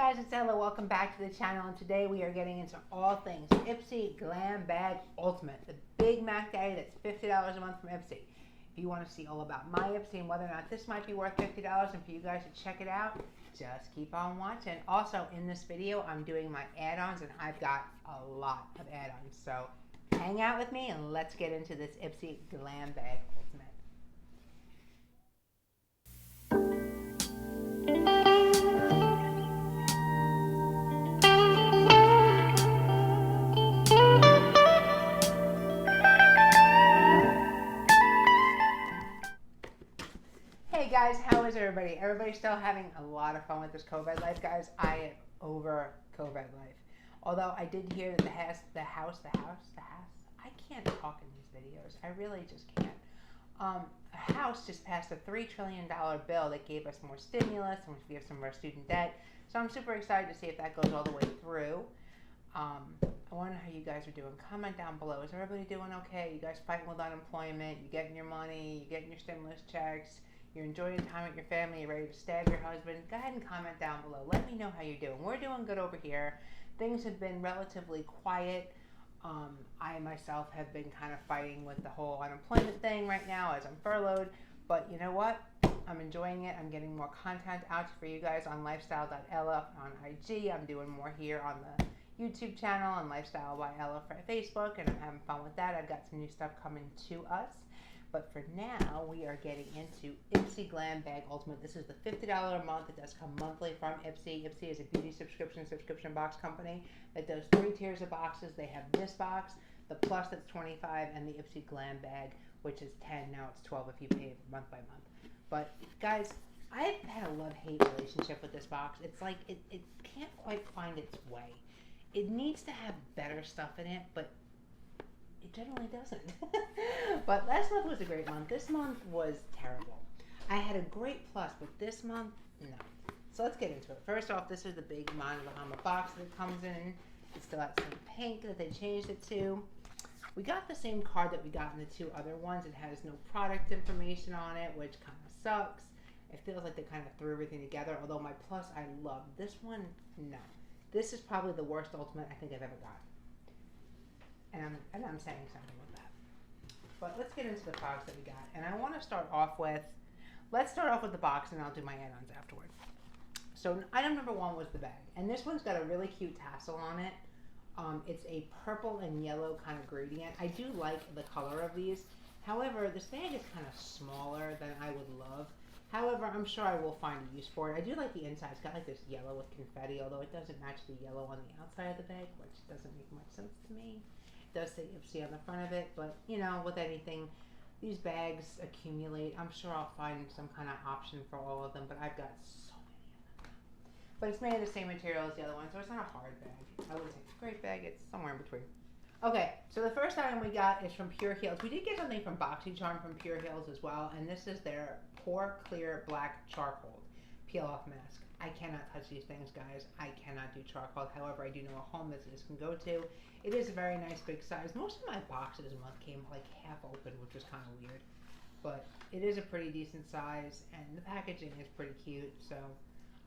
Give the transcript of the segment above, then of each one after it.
guys, it's Ella. Welcome back to the channel, and today we are getting into all things Ipsy Glam Bag Ultimate, the Big Mac Daddy that's $50 a month from Ipsy. If you want to see all about my Ipsy and whether or not this might be worth $50 and for you guys to check it out, just keep on watching. Also, in this video, I'm doing my add-ons, and I've got a lot of add-ons. So hang out with me, and let's get into this Ipsy Glam Bag Ultimate. Hey guys, how is everybody? Everybody's still having a lot of fun with this COVID life, guys. I am over COVID life. Although I did hear that the house, I can't talk in these videos. I really just can't. A house just passed a $3 trillion bill that gave us more stimulus and we have some of our student debt. So I'm super excited to see if that goes all the way through. I wonder how you guys are doing. Comment down below. Is everybody doing okay? You guys fighting with unemployment? You getting your money? You getting your stimulus checks? You're enjoying time with your family, you're ready to stab your husband? Go ahead and comment down below. Let me know how you're doing. We're doing good over here. Things have been relatively quiet. I myself have been kind of fighting with the whole unemployment thing right now as I'm furloughed. But you know what? I'm enjoying it. I'm getting more content out for you guys on lifestyle.ella on IG. I'm doing more here on the YouTube channel and Lifestyle by Ella for Facebook, and I'm having fun with that. I've got some new stuff coming to us. But for now, we are getting into Ipsy Glam Bag Ultimate. This is the $50 a month. It does come monthly from Ipsy. Ipsy is a beauty subscription box company that does 3 tiers of boxes. They have this box, the Plus that's $25, and the Ipsy Glam Bag, which is $10. Now it's $12 if you pay month by month. But guys, I've had a love-hate relationship with this box. It's like it can't quite find its way. It needs to have better stuff in it, but it generally doesn't. But last month was a great month. This month was terrible. I had a great plus, but this month, no. So let's get into it. First off, this is the big Bahama box that it comes in. It still has some pink that they changed it to. We got the same card that we got in the 2 other ones. It has no product information on it, which kind of sucks. It feels like they kind of threw everything together, although my plus I love. This one, no. This is probably the worst Ultimate I think I've ever gotten. And I'm saying something with that. But let's get into the products that we got. And I want to start off with, let's start off with the box and I'll do my add-ons afterward. So item number 1 was the bag. And this one's got a really cute tassel on it. It's a purple and yellow kind of gradient. I do like the color of these. However, this bag is kind of smaller than I would love. However, I'm sure I will find a use for it. I do like the inside. It's got like this yellow with confetti, although it doesn't match the yellow on the outside of the bag, which doesn't make much sense to me. It does say Ipsy on the front of it, but you know, with anything, these bags accumulate. I'm sure I'll find some kind of option for all of them, but I've got so many of them. But it's made of the same material as the other one, so it's not a hard bag. I wouldn't say it's a great bag. It's somewhere in between. Okay, so the first item we got is from Pure Heals. We did get something from BoxyCharm from Pure Heals as well, and this is their Pore Clear Black Charcoal Peel-Off Mask. I cannot touch these things, guys. I cannot do charcoal. However, I do know a home that this can go to. It is a very nice big size. Most of my boxes a month came like half open, which was kind of weird. But it is a pretty decent size, and the packaging is pretty cute. So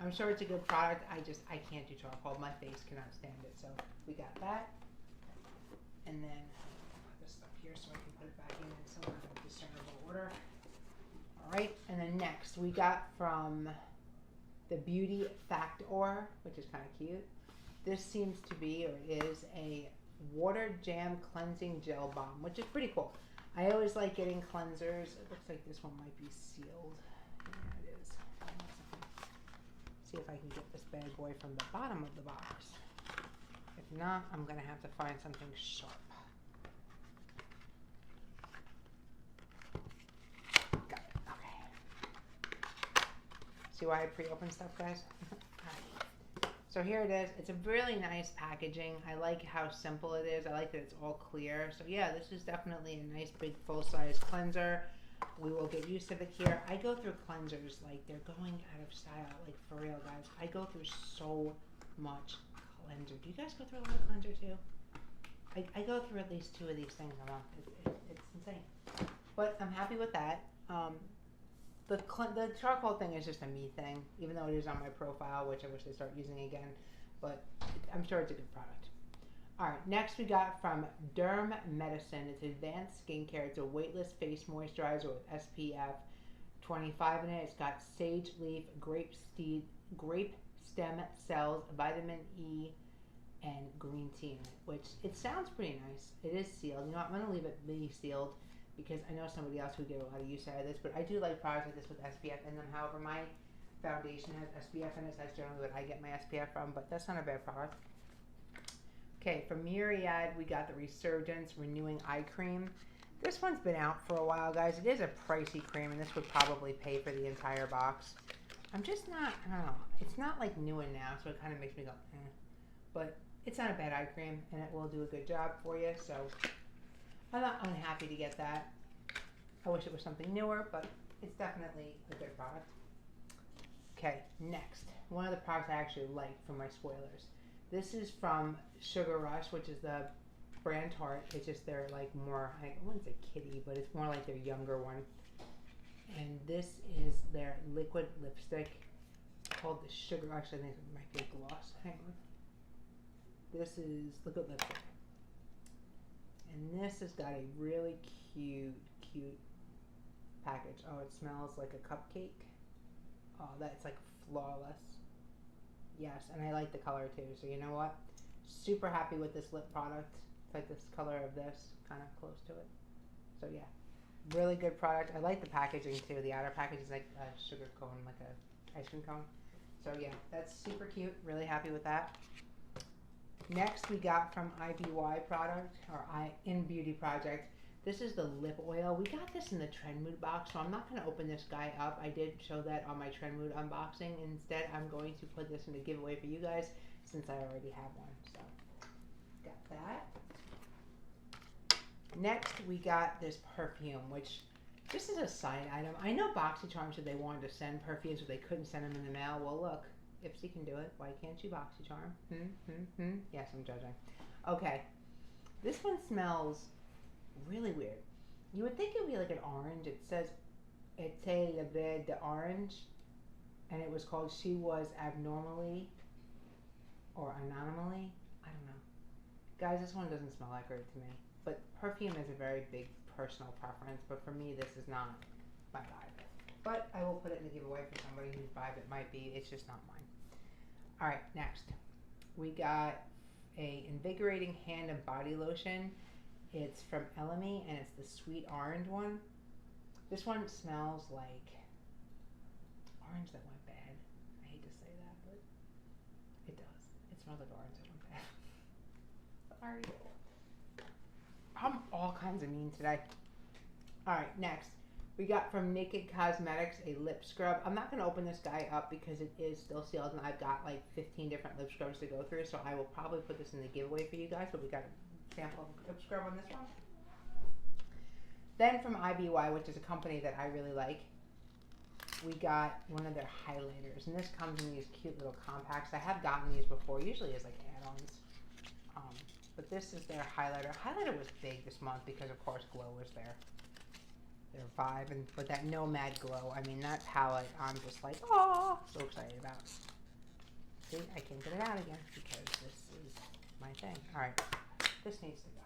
I'm sure it's a good product. I can't do charcoal. My face cannot stand it. So we got that. And then I'll put this stuff here so I can put it back in some kind of discernible order. Alright, and then next we got from the Beauty Factor, which is kind of cute. This seems to be, or is, a water jam cleansing gel balm, which is pretty cool. I always like getting cleansers. It looks like this one might be sealed. Yeah, it is. See if I can get this bad boy from the bottom of the box. If not, I'm going to have to find something sharp. Got it. Okay. See why I pre-open stuff, guys? So here it is. It's a really nice packaging. I like how simple it is. I like that it's all clear. So yeah, this is definitely a nice big full-size cleanser. We will get used to it here. I go through cleansers like they're going out of style. Like for real, guys. I go through so much cleanser. Do you guys go through a lot of cleanser too? I go through at least 2 of these things a month. It's insane. But I'm happy with that. the charcoal thing is just a me thing, even though it is on my profile, which I wish they start using again. But I'm sure it's a good product. All right, next we got from Derm Medicine. It's advanced skincare. It's a weightless face moisturizer with SPF 25 in it. It's got sage leaf, grape stem cells, vitamin E, and green tea in it, which it sounds pretty nice. It is sealed. You know what, I'm going to leave it be sealed because I know somebody else who get a lot of use out of this, but I do like products like this with SPF in them. However, my foundation has SPF in it, so that's generally what I get my SPF from, but that's not a bad product. Okay, from Myriad, we got the Resurgence Renewing Eye Cream. This one's been out for a while, guys. It is a pricey cream, and this would probably pay for the entire box. I'm just not, I don't know. It's not like new and now, so it kind of makes me go, eh. But it's not a bad eye cream, and it will do a good job for you, so I'm not unhappy to get that. I wish it was something newer, but it's definitely a good product. Okay, next. One of the products I actually like from my spoilers. This is from Sugar Rush, which is the brand Tarte. It's just their like more, I wouldn't say kiddie, but it's more like their younger one. And this is their liquid lipstick called the Sugar Rush. I think it might be a gloss. Hang on. This is liquid lipstick. And this has got a really cute package. Oh, it smells like a cupcake. Oh, that's like flawless. Yes, and I like the color too. So you know what? Super happy with this lip product. It's like this color of this, kind of close to it. So yeah, really good product. I like the packaging too. The outer package is like a sugar cone, like a ice cream cone. So yeah, that's super cute. Really happy with that. Next we got from IBY product, or In Beauty Project. This is the lip oil. We got this in the Trend Mood box, so I'm not going to open this guy up. I did show that on my Trend Mood unboxing. Instead, I'm going to put this in a giveaway for you guys since I already have one. So, got that. Next, we got this perfume, which this is a side item. I know BoxyCharm said they wanted to send perfumes, but they couldn't send them in the mail. Well, look, Ipsy can do it. Why can't you, BoxyCharm? Yes, I'm judging. Okay, this one smells really weird. You would think it would be like an orange. It says Été la Belle de Orange, and it was called She Was Abnormally or Anomaly. I don't know. Guys, this one doesn't smell that great to me. But perfume is a very big personal preference, but for me, this is not my vibe. But I will put it in the giveaway for somebody whose vibe it might be. It's just not mine. All right, next. We got a invigorating hand and body lotion. It's from Elemi, and it's the sweet orange one. This one smells like orange that went bad. I hate to say that, but it does. It smells like orange that went bad. Sorry. I'm all kinds of mean today. All right, next. We got from Naked Cosmetics a lip scrub. I'm not going to open this guy up because it is still sealed, and I've got like 15 different lip scrubs to go through, so I will probably put this in the giveaway for you guys, but we got a sample of lip scrub on this one. Then from IBY, which is a company that I really like, we got one of their highlighters, and this comes in these cute little compacts. I have gotten these before, usually as like add-ons, but this is their highlighter. Highlighter was big this month because of course Glow was their vibe, and with that Nomad Glow, I mean that palette, I'm just like, oh, so excited about. See, I can't get it out again because this is my thing. All right, this needs to go.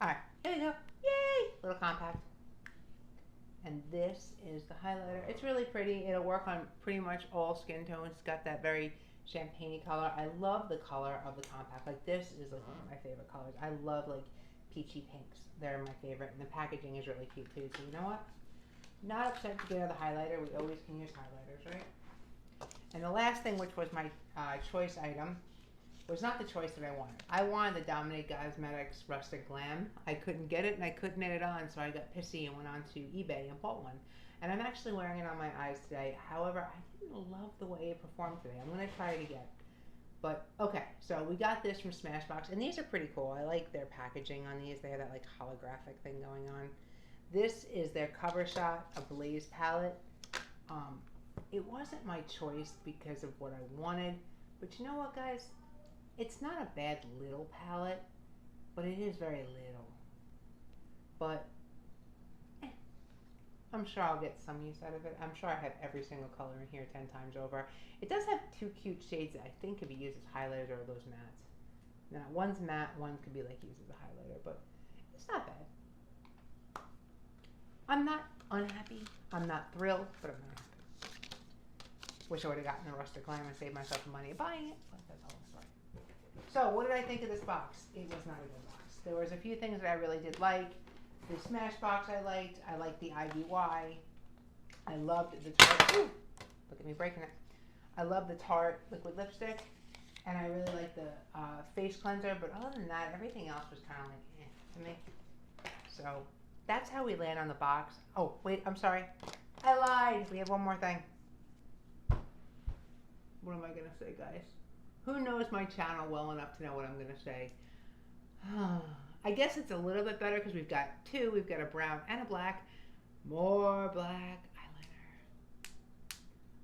All right, here we go. Yay! Little compact. And this is the highlighter. It's really pretty. It'll work on pretty much all skin tones. It's got that very champagne-y color. I love the color of the compact. Like this is like one of my favorite colors. I love like peachy pinks. They're my favorite. And the packaging is really cute too. So you know what? Not upset to get another highlighter. We always can use highlighters, right? And the last thing, which was my choice item, was not the choice that I wanted. I wanted the Dominique Cosmetics Rustic Glam. I couldn't get it and I couldn't get it on, so I got pissy and went on to eBay and bought one. And I'm actually wearing it on my eyes today. However, I didn't love the way it performed today. I'm going to try it again. But, okay, so we got this from Smashbox, and these are pretty cool. I like their packaging on these. They have that, like, holographic thing going on. This is their Cover Shot Ablaze palette. It wasn't my choice because of what I wanted. But you know what, guys? It's not a bad little palette, but it is very little. But, I'm sure I'll get some use out of it. I'm sure I have every single color in here 10 times over. It does have two cute shades that I think could be used as highlighters or those mattes. Now, one's matte, one could be like used as a highlighter, but it's not bad. I'm not unhappy. I'm not thrilled, but I'm not happy. Wish I would have gotten the rustic Glam and saved myself the money of buying it, but that's all story. So, what did I think of this box? It was not a good box. There was a few things that I really did like. The Smash box I liked. I liked the IVY. I loved the Tarte. Ooh, look at me breaking it. I love the Tarte liquid lipstick. And I really like the face cleanser. But other than that, everything else was kind of like to me. So that's how we land on the box. Oh, wait, I'm sorry. I lied. We have one more thing. What am I going to say, guys? Who knows my channel well enough to know what I'm going to say? I guess it's a little bit better because we've got two. We've got a brown and a black. More black eyeliner.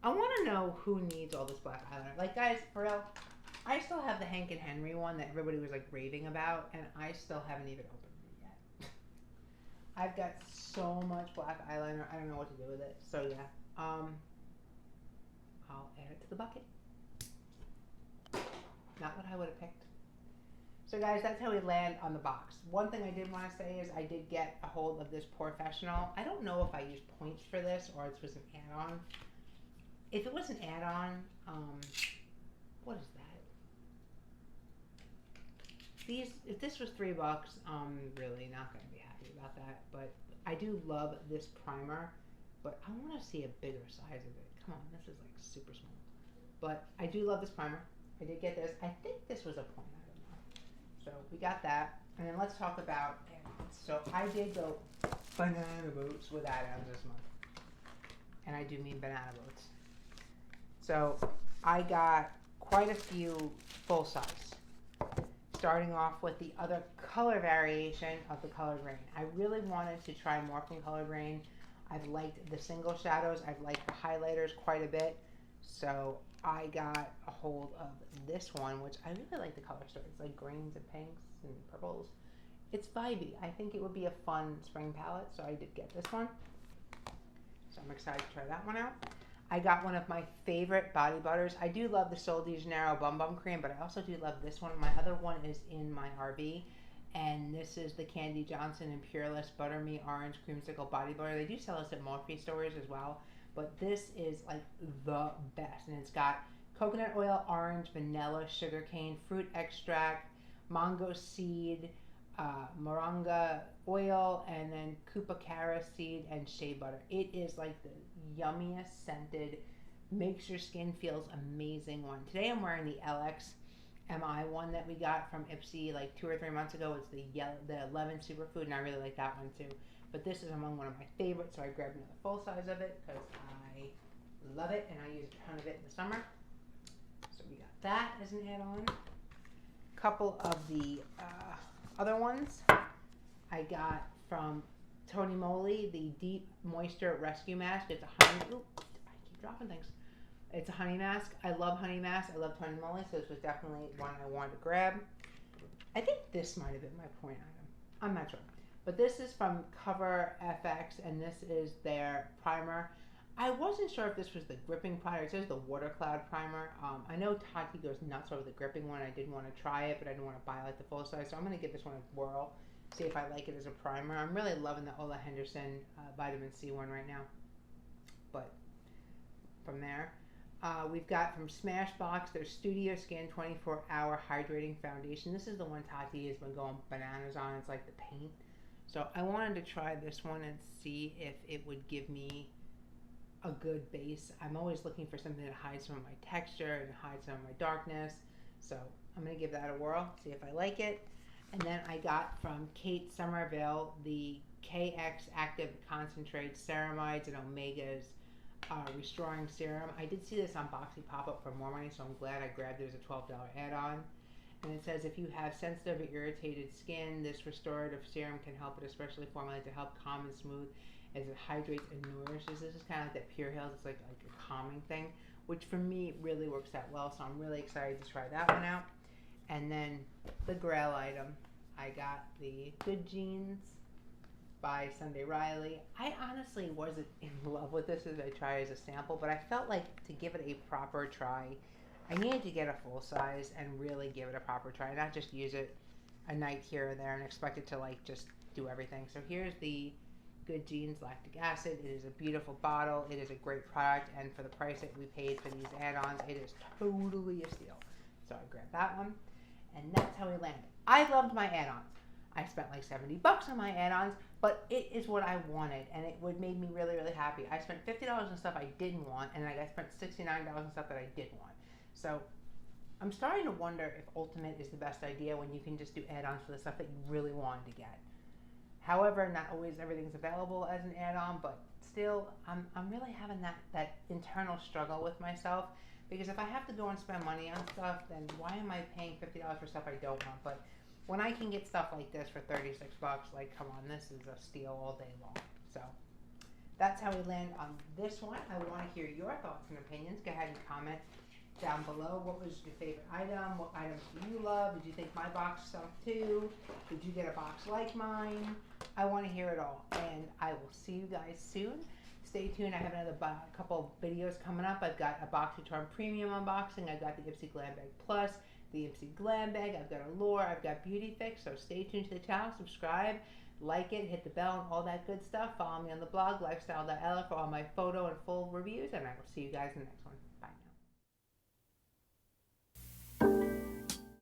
I want to know who needs all this black eyeliner. Like, guys, for real, I still have the Hank and Henry one that everybody was like raving about, and I still haven't even opened it yet. I've got so much black eyeliner. I don't know what to do with it. So yeah, I'll add it to the bucket. Not what I would have picked. So guys, that's how we land on the box. One thing I did want to say is I did get a hold of this Professional. I don't know if I used points for this or it was an add-on. If it was an add-on, what is that? If this was $3, I'm really not going to be happy about that. But I do love this primer, but I want to see a bigger size of it. Come on, this is like super small. But I do love this primer. I did get this. I think this was a point. So we got that, and then let's talk about add-ons. So I did go banana boats with add-ons this month, and I do mean banana boats. So I got quite a few full size, starting off with the other color variation of the Colored Rain. I really wanted to try more from Colored Rain. I've liked the single shadows. I've liked the highlighters quite a bit. So I got a hold of this one, which I really like the color story. It's like greens and pinks and purples. It's vibey. I think it would be a fun spring palette, so I did get this one. So I'm excited to try that one out. I got one of my favorite body butters. I do love the Sol de Janeiro Bum Bum Cream, but I also do love this one. My other one is in my RV, and this is the Candy Johnson and Pureless Butter Me Orange Creamsicle Body Butter. They do sell this at Morphe stores as well. But this is like the best, and it's got coconut oil, orange, vanilla, sugarcane, fruit extract, mango seed, moringa oil, and then cupacara seed and shea butter. It is like the yummiest scented, makes your skin feels amazing one. Today I'm wearing the LX MI one that we got from Ipsy like 2 or 3 months ago. It's the lemon superfood, and I really like that one too. But this is among one of my favorites, so I grabbed another full size of it because I love it and I use a ton of it in the summer. So we got that as an add-on. Couple of the other ones I got from Tony Moly, the Deep Moisture Rescue Mask. It's a honey. Ooh, I keep dropping things. It's a honey mask. I love honey masks. I love Tony Moly, so this was definitely one I wanted to grab. I think this might have been my point item. I'm not sure. But this is from Cover FX, and this is their primer. I wasn't sure if this was the gripping primer. It says the Water Cloud primer. I know Tati goes nuts over the gripping one. I did want to try it, but I didn't want to buy like the full size. So I'm going to give this one a whirl, see if I like it as a primer. I'm really loving the Ola Henderson Vitamin C one right now. But from there, we've got from Smashbox their Studio Skin 24-Hour Hydrating Foundation. This is the one Tati has been going bananas on. It's like the paint. So I wanted to try this one and see if it would give me a good base. I'm always looking for something that hides some of my texture and hides some of my darkness. So I'm going to give that a whirl, see if I like it. And then I got from Kate Somerville the KX Active Concentrate Ceramides and Omegas Restoring Serum. I did see this on Boxy Pop-Up for more money, so I'm glad I grabbed it as a $12 add-on. And it says if you have sensitive or irritated skin, this restorative serum can help it, especially formulated to help calm and smooth as it hydrates and nourishes. This is kind of like that Pure Hills. It's like a calming thing, which for me really works out well. So I'm really excited to try that one out. And then the Grail item, I got the Good Genes by Sunday Riley. I honestly wasn't in love with this as I try as a sample, but I felt like to give it a proper try, I needed to get a full size and really give it a proper try, not just use it a night here or there and expect it to like just do everything. So here's the Good Genes Lactic Acid. It is a beautiful bottle. It is a great product, and for the price that we paid for these add-ons, it is totally a steal. So I grabbed that one, and that's how we landed. I loved my add-ons. I spent like $70 on my add-ons, but it is what I wanted, and it would made me really, really happy. I spent $50 on stuff I didn't want, and I spent $69 on stuff that I did want. So I'm starting to wonder if Ultimate is the best idea when you can just do add-ons for the stuff that you really wanted to get. However, not always everything's available as an add-on, but still, I'm really having that internal struggle with myself, because if I have to go and spend money on stuff, then why am I paying $50 for stuff I don't want? But when I can get stuff like this for $36, like, come on, this is a steal all day long. So that's how we land on this one. I want to hear your thoughts and opinions. Go ahead and comment down below. What was your favorite item? What items do you love? Did you think my box stunk too? Did you get a box like mine? I want to hear it all, and I will see you guys soon. Stay tuned. I have another couple videos coming up. I've got a BoxyCharm Premium unboxing. I've got the Ipsy Glam Bag Plus, the Ipsy Glam Bag. I've got Allure. I've got Beauty Fix. So stay tuned to the channel. Subscribe, like it, hit the bell, and all that good stuff. Follow me on the blog, lifestyle.ella, for all my photo and full reviews, and I will see you guys in the next one.